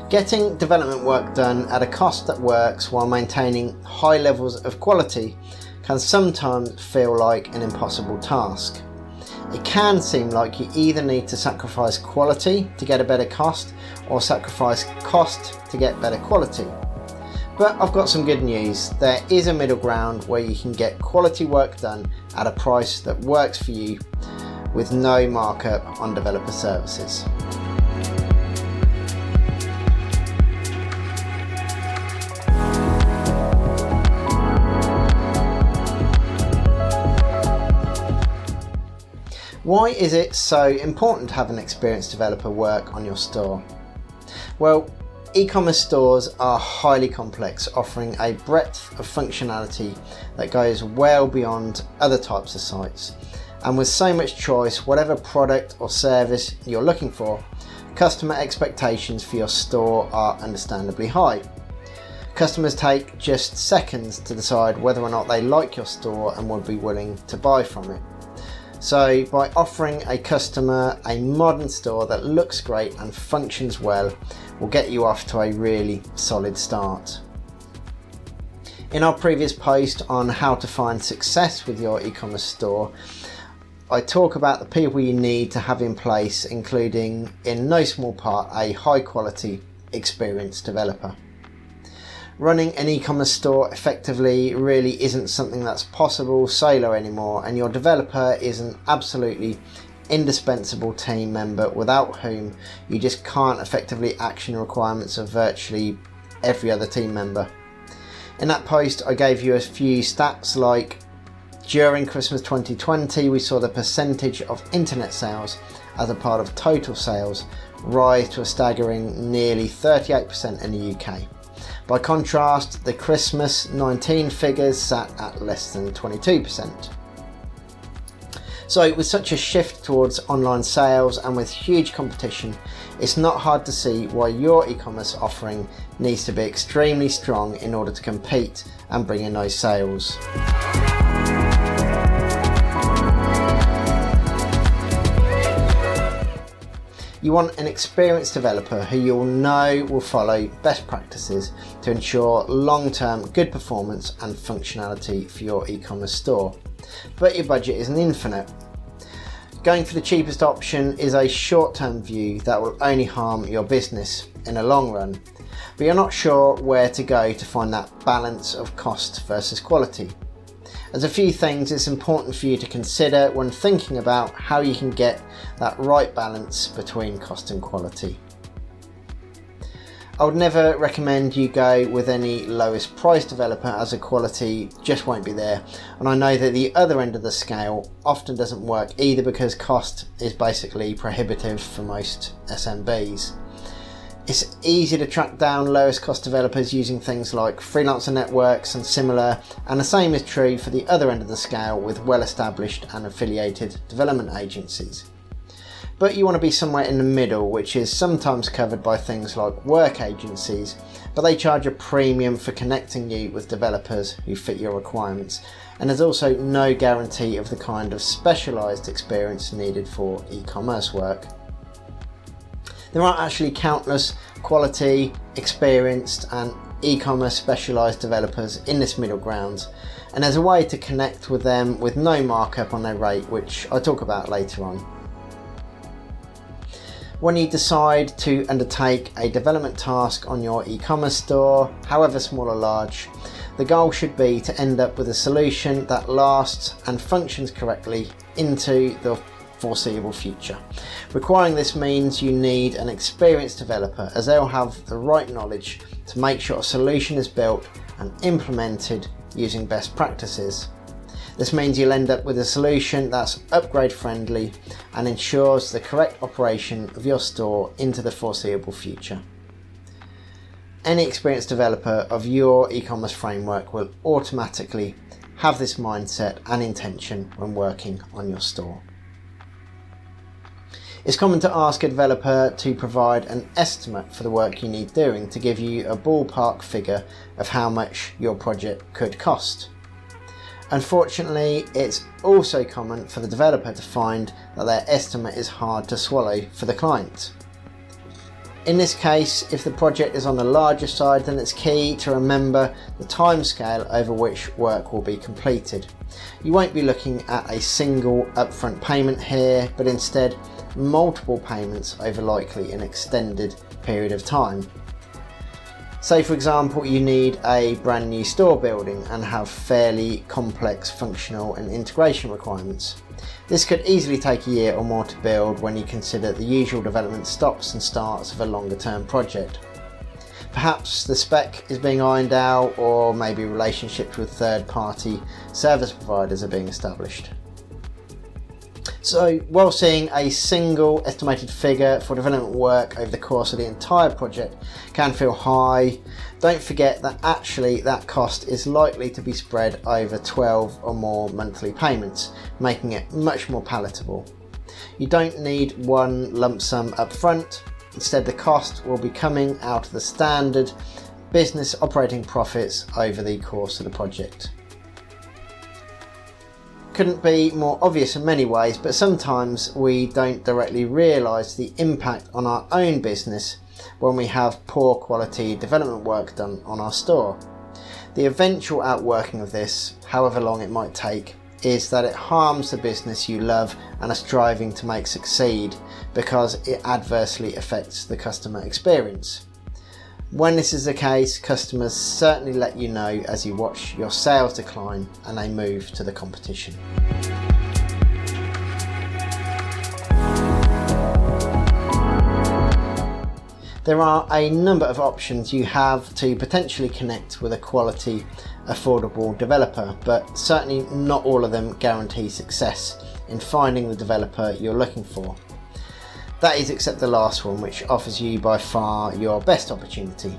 Getting development work done at a cost that works while maintaining high levels of quality can sometimes feel like an impossible task. It can seem like you either need to sacrifice quality to get a better cost or sacrifice cost to get better quality. But I've got some good news. There is a middle ground where you can get quality work done at a price that works for you with no markup on developer services. Why is it so important to have an experienced developer work on your store? Well, e-commerce stores are highly complex, offering a breadth of functionality that goes well beyond other types of sites. And with so much choice, whatever product or service you're looking for, customer expectations for your store are understandably high. Customers take just seconds to decide whether or not they like your store and would be willing to buy from it. So by offering a customer a modern store that looks great and functions well, will get you off to a really solid start. In our previous post on how to find success with your e-commerce store, I talk about the people you need to have in place, including in no small part a high quality experienced developer. Running an e-commerce store effectively really isn't something that's possible solo anymore, and your developer is an absolutely indispensable team member without whom you just can't effectively action requirements of virtually every other team member. In that post I gave you a few stats like during Christmas 2020 we saw the percentage of internet sales as a part of total sales rise to a staggering nearly 38% in the UK. By contrast, the Christmas 19 figures sat at less than 22%. So with such a shift towards online sales and with huge competition, it's not hard to see why your e-commerce offering needs to be extremely strong in order to compete and bring in those sales. You want an experienced developer who you'll know will follow best practices to ensure long-term good performance and functionality for your e-commerce store. But your budget isn't infinite. Going for the cheapest option is a short-term view that will only harm your business in the long run. But you're not sure where to go to find that balance of cost versus quality. There's a few things it's important for you to consider when thinking about how you can get that right balance between cost and quality. I would never recommend you go with any lowest price developer, as the quality just won't be there, and I know that the other end of the scale often doesn't work either because cost is basically prohibitive for most SMBs. It's easy to track down lowest cost developers using things like Freelancer networks and similar, and the same is true for the other end of the scale with well-established and affiliated development agencies. But you want to be somewhere in the middle, which is sometimes covered by things like work agencies, but they charge a premium for connecting you with developers who fit your requirements, and there's also no guarantee of the kind of specialised experience needed for e-commerce work. There are actually countless quality, experienced and e-commerce specialised developers in this middle ground, and there's a way to connect with them with no markup on their rate, which I talk about later on. When you decide to undertake a development task on your e-commerce store, however small or large, the goal should be to end up with a solution that lasts and functions correctly into the foreseeable future. Requiring this means you need an experienced developer, as they'll have the right knowledge to make sure a solution is built and implemented using best practices. This means you'll end up with a solution that's upgrade friendly and ensures the correct operation of your store into the foreseeable future. Any experienced developer of your e-commerce framework will automatically have this mindset and intention when working on your store. It's common to ask a developer to provide an estimate for the work you need doing to give you a ballpark figure of how much your project could cost. Unfortunately, it's also common for the developer to find that their estimate is hard to swallow for the client. In this case, if the project is on the larger side, then it's key to remember the timescale over which work will be completed. You won't be looking at a single upfront payment here, but instead multiple payments over likely an extended period of time. Say for example you need a brand new store building and have fairly complex functional and integration requirements. This could easily take a year or more to build when you consider the usual development stops and starts of a longer term project. Perhaps the spec is being ironed out, or maybe relationships with third-party service providers are being established. So while seeing a single estimated figure for development work over the course of the entire project can feel high, don't forget that actually that cost is likely to be spread over 12 or more monthly payments, making it much more palatable. You don't need one lump sum up front. Instead, the cost will be coming out of the standard business operating profits over the course of the project. Couldn't be more obvious in many ways, but sometimes we don't directly realise the impact on our own business when we have poor quality development work done on our store. The eventual outworking of this, however long it might take, is that it harms the business you love and are striving to make succeed, because it adversely affects the customer experience. When this is the case, customers certainly let you know as you watch your sales decline and they move to the competition. There are a number of options you have to potentially connect with a quality, affordable developer, but certainly not all of them guarantee success in finding the developer you're looking for. That is except the last one, which offers you by far your best opportunity.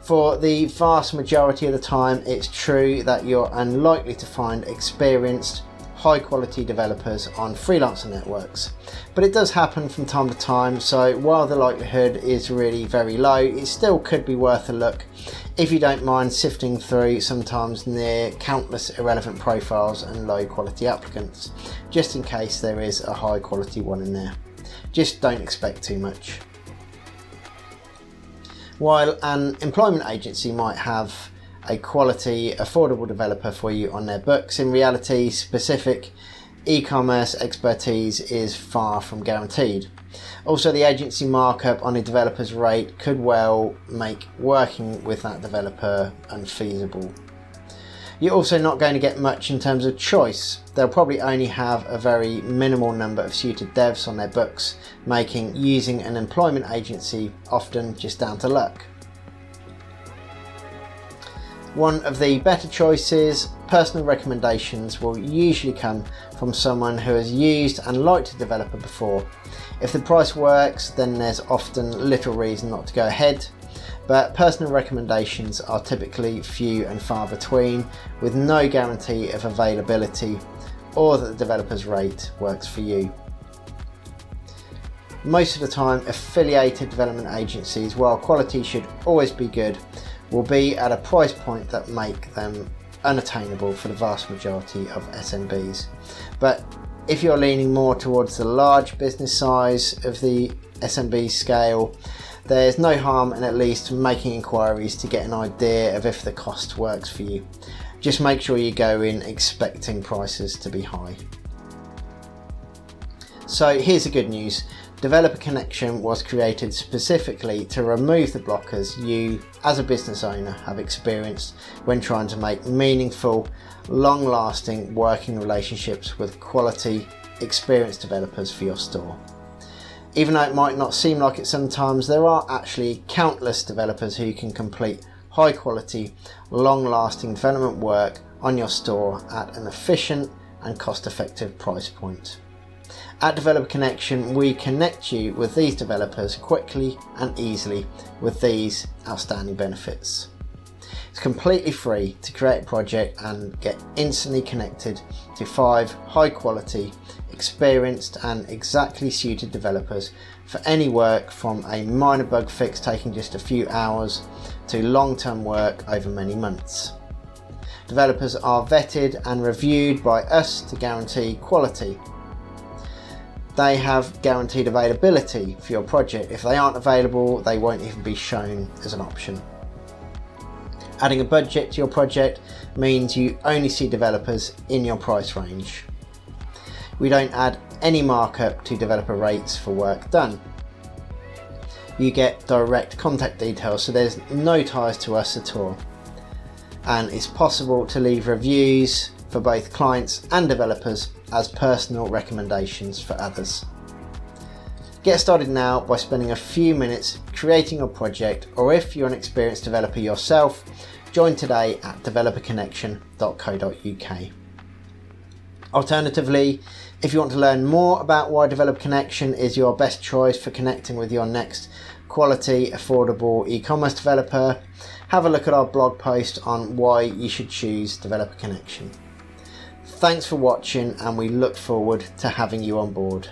For the vast majority of the time, it's true that you're unlikely to find experienced, high quality developers on Freelancer networks, but it does happen from time to time, so while the likelihood is really very low, it still could be worth a look if you don't mind sifting through sometimes near countless irrelevant profiles and low quality applicants, just in case there is a high quality one in there. Just don't expect too much. While an employment agency might have a quality, affordable developer for you on their books, in reality, specific e-commerce expertise is far from guaranteed. Also, the agency markup on a developer's rate could well make working with that developer unfeasible. You're also not going to get much in terms of choice. They'll probably only have a very minimal number of suited devs on their books, making using an employment agency often just down to luck. One of the better choices, personal recommendations, will usually come from someone who has used and liked a developer before. If the price works, then there's often little reason not to go ahead, but personal recommendations are typically few and far between, with no guarantee of availability or that the developer's rate works for you. Most of the time, affiliated development agencies, while quality should always be good, will be at a price point that make them unattainable for the vast majority of SMBs. But if you're leaning more towards the large business size of the SMB scale, there's no harm in at least making inquiries to get an idea of if the cost works for you. Just make sure you go in expecting prices to be high. So here's the good news. Developer Connection was created specifically to remove the blockers you, as a business owner, have experienced when trying to make meaningful, long-lasting working relationships with quality, experienced developers for your store. Even though it might not seem like it sometimes, there are actually countless developers who can complete high-quality, long-lasting development work on your store at an efficient and cost-effective price point. At Developer Connection, we connect you with these developers quickly and easily with these outstanding benefits. It's completely free to create a project and get instantly connected to 5 high quality, experienced and exactly suited developers for any work from a minor bug fix taking just a few hours to long-term work over many months. Developers are vetted and reviewed by us to guarantee quality. they have guaranteed availability for your project. If they aren't available, they won't even be shown as an option. Adding a budget to your project means you only see developers in your price range. We don't add any markup to developer rates for work done. You get direct contact details, so there's no ties to us at all. And it's possible to leave reviews for both clients and developers as personal recommendations for others. Get started now by spending a few minutes creating your project, or if you're an experienced developer yourself, join today at developerconnection.co.uk. Alternatively, if you want to learn more about why Developer Connection is your best choice for connecting with your next quality, affordable e-commerce developer, have a look at our blog post on why you should choose Developer Connection. Thanks for watching, and we look forward to having you on board.